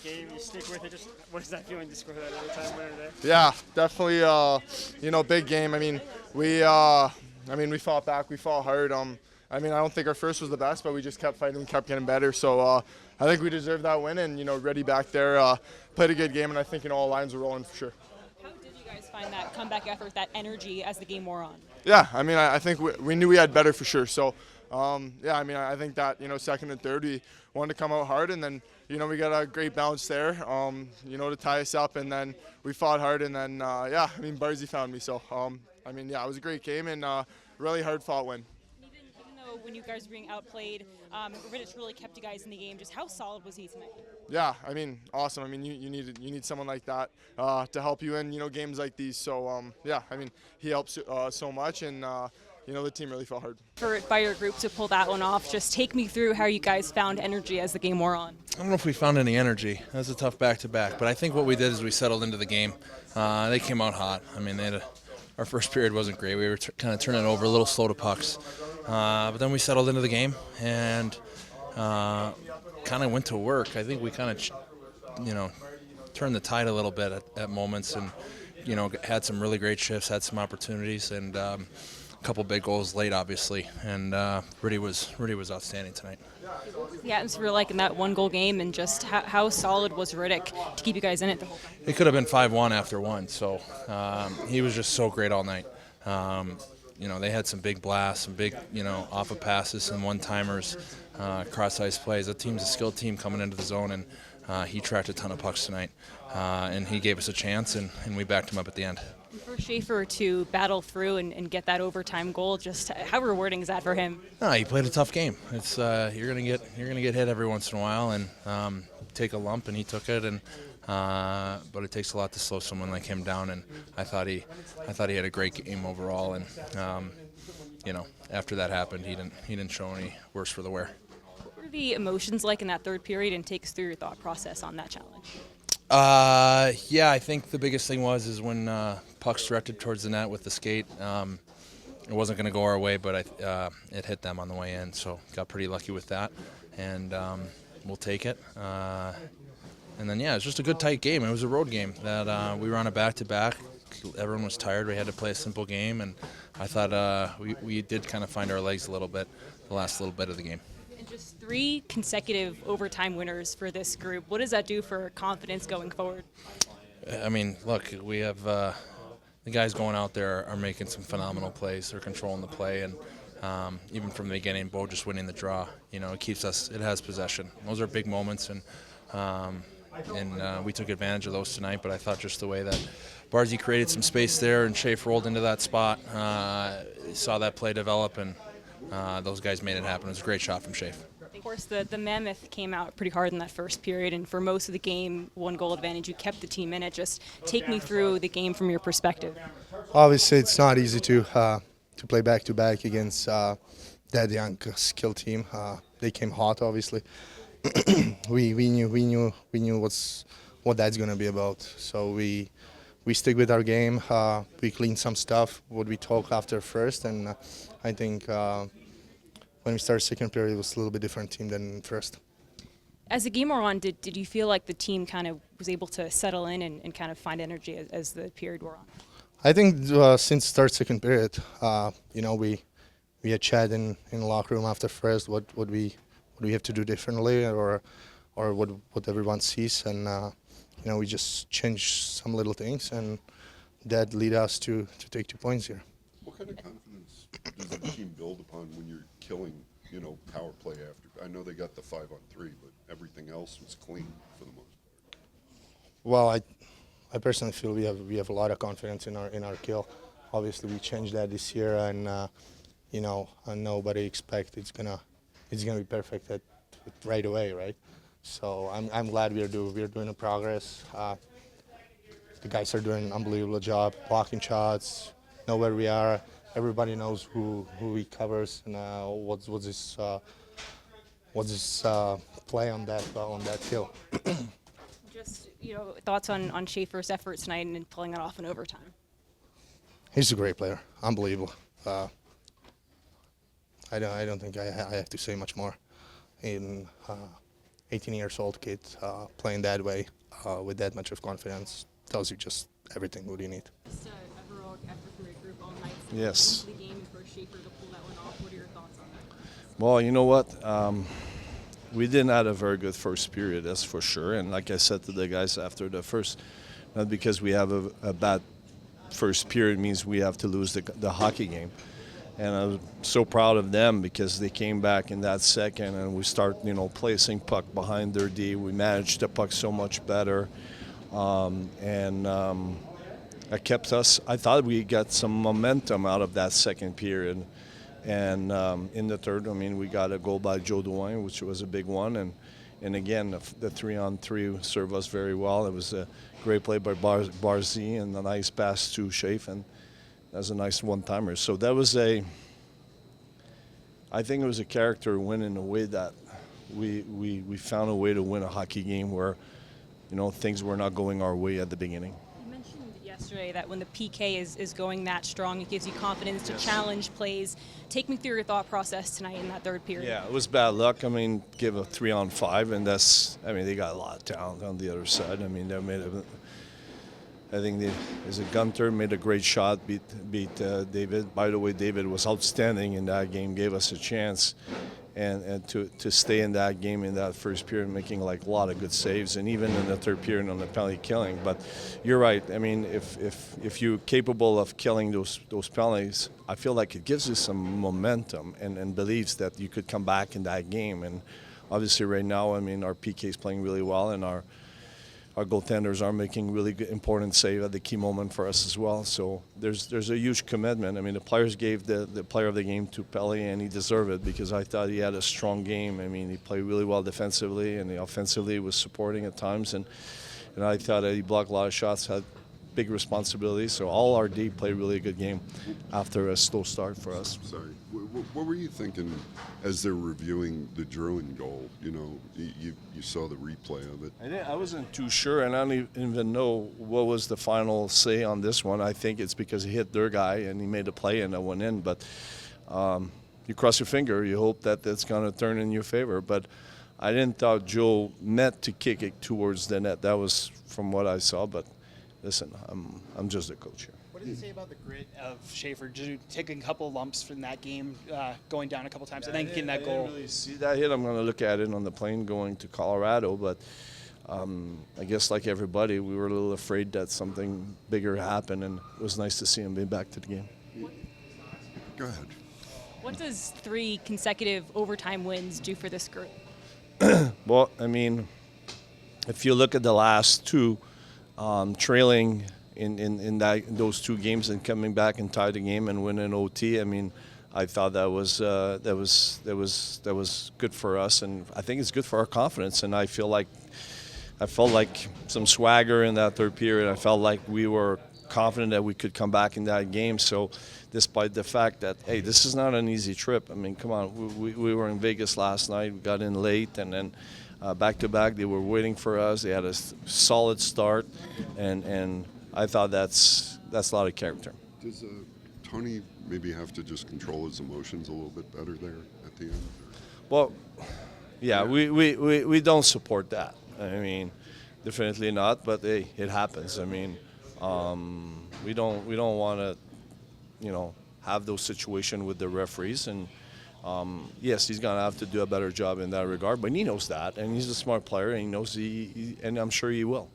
game. You stick with it. Just what is that feeling to score that overtime winner there? Yeah, definitely. Big game. We fought back. We fought hard. I don't think our first was the best, but we just kept fighting, kept getting better. So I think we deserved that win, and Ready back there played a good game, and I think all lines were rolling for sure. How did you guys find that comeback effort, that energy as the game wore on? Yeah, I think we knew we had better for sure. So I think that second and third we wanted to come out hard, and then we got a great bounce there, to tie us up, and then we fought hard, and then Barzy found me. So it was a great game and really hard fought win. Even though when you guys were being outplayed, Rittich really kept you guys in the game. Just how solid was he tonight? Yeah, awesome. You need someone like that to help you in games like these. So he helps so much, and the team really fought hard. By your group to pull that one off, just take me through how you guys found energy as the game wore on. I don't know if we found any energy. That was a tough back-to-back, but I think what we did is we settled into the game. They came out hot. Our first period wasn't great. We were kind of turning over, a little slow to pucks. But then we settled into the game and kind of went to work. I think we kind of, turned the tide a little bit at moments, and had some really great shifts, had some opportunities, and a couple big goals late, obviously. And Rittich was outstanding tonight. The atmosphere like in that one-goal game, and just how solid was Rittich to keep you guys in it the whole time? It could have been 5-1 after one, so he was just so great all night. They had some big blasts, some big, off of passes, some one-timers, cross-ice plays. The team's a skilled team coming into the zone, and he tracked a ton of pucks tonight. And he gave us a chance, and we backed him up at the end. For Schaefer to battle through and get that overtime goal, just how rewarding is that for him? He played a tough game. It's you're gonna get hit every once in a while and take a lump, and he took it. And but it takes a lot to slow someone like him down. And I thought he had a great game overall. And after that happened, he didn't show any worse for the wear. What were the emotions like in that third period, and take us through your thought process on that challenge? I think the biggest thing was when pucks directed towards the net with the skate. It wasn't going to go our way, but it hit them on the way in, so got pretty lucky with that, and we'll take it. And then, it was just a good, tight game. It was a road game that we were on a back-to-back. Everyone was tired. We had to play a simple game, and I thought we did kind of find our legs a little bit the last little bit of the game. Just 3 consecutive overtime winners for this group. What does that do for confidence going forward? Look, we have the guys going out there are making some phenomenal plays. They're controlling the play, and even from the beginning, Bo just winning the draw. It keeps us. It has possession. Those are big moments, and we took advantage of those tonight. But I thought just the way that Barzy created some space there, and Schaefer rolled into that spot, saw that play develop, and those guys made it happen. It was a great shot from Schaefer. Of course, the Mammoth came out pretty hard in that first period, and for most of the game, 1-goal advantage, you kept the team in it. Just take me through the game from your perspective. Obviously, it's not easy to play back-to-back against that young, skilled team. They came hot, obviously. we knew what that's going to be about. So we stick with our game. We cleaned some stuff, what we talked after first, and I think when we started second period, it was a little bit different team than first. As the game wore on, did you feel like the team kind of was able to settle in and kind of find energy as the period wore on? I think since start second period, we had chat in the locker room after first what we have to do differently or what everyone sees, and we just changed some little things, and that lead us to take 2 points here. What kind of confidence does the team build upon when you're killing, power play after? I know they got the 5-on-3, but everything else was clean for the most part. Well, I personally feel we have a lot of confidence in our kill. Obviously, we changed that this year, and nobody expect it's gonna be perfect right away, right? So I'm glad we're doing a progress. The guys are doing an unbelievable job blocking shots, know where we are. Everybody knows who he covers and what's his play on that kill. Just thoughts on Schaefer's effort tonight and pulling it off in overtime. He's a great player, unbelievable. I don't think I have to say much more. 18 years old kid playing that way with that much of confidence tells you just everything what you need. Just a heroic effort from your group all night. Yes. Into the game and for Schaefer to pull that one off. What are your thoughts on that? Well, you know what? We didn't have a very good first period, that's for sure. And like I said to the guys after the first, not because we have a bad first period means we have to lose the hockey game. And I'm so proud of them because they came back in that second and we start, placing puck behind their D. We managed the puck so much better. That kept us. I thought we got some momentum out of that second period. And in the third, we got a goal by Joe Dwayne, which was a big one. And again, the 3-on-3 served us very well. It was a great play by Barzy and a nice pass to Schaefer. That was a nice one-timer. So that was I think it was a character win in a way that we found a way to win a hockey game where, things were not going our way at the beginning. You mentioned yesterday that when the PK is going that strong, it gives you confidence to challenge plays. Take me through your thought process tonight in that third period. Yeah, it was bad luck. Give a 3-on-5, and they got a lot of talent on the other side. They made I think Gunter made a great shot, beat David. By the way, David was outstanding in that game, gave us a chance. And to stay in that game in that first period, making a lot of good saves, and even in the third period on the penalty killing. But you're right. If you're capable of killing those penalties, I feel like it gives you some momentum and believes that you could come back in that game. And obviously, right now, our PK is playing really well, and our goaltenders are making really good, important save at the key moment for us as well. So there's a huge commitment. The players gave the player of the game to Pelly, and he deserved it because I thought he had a strong game. He played really well defensively, and offensively was supporting at times. And I thought that he blocked a lot of shots, had big responsibility. So all our D played really good game after a slow start for us. Sorry. What were you thinking as they're reviewing the Druin goal? You saw the replay of it. I wasn't too sure, and I don't even know what was the final say on this one. I think it's because he hit their guy and he made a play and that went in. But you cross your finger, you hope that that's going to turn in your favor. But I didn't thought Joe meant to kick it towards the net. That was from what I saw. But listen, I'm just a coach here. What did you say about the grit of Schaefer? Did you take a couple lumps from that game, going down a couple times, and then getting that goal? I didn't really see that hit. I'm going to look at it on the plane going to Colorado, but I guess like everybody, we were a little afraid that something bigger happened, and it was nice to see him be back to the game. Go ahead. What does 3 consecutive overtime wins do for this group? Well, if you look at the last 2, trailing in those 2 games and coming back and tie the game and win an OT. I thought that was good for us, and I think it's good for our confidence. And I felt like some swagger in that third period. I felt like we were confident that we could come back in that game. So, despite the fact that this is not an easy trip. Come on, we were in Vegas last night. We got in late, and then back to back, they were waiting for us. They had a solid start, and I thought that's a lot of character. Does Tony maybe have to just control his emotions a little bit better there at the end? Well, yeah, we don't support that. Definitely not. But it happens. We don't want to, have those situations with the referees. And yes, he's gonna have to do a better job in that regard. But he knows that, and he's a smart player, and he knows and I'm sure he will.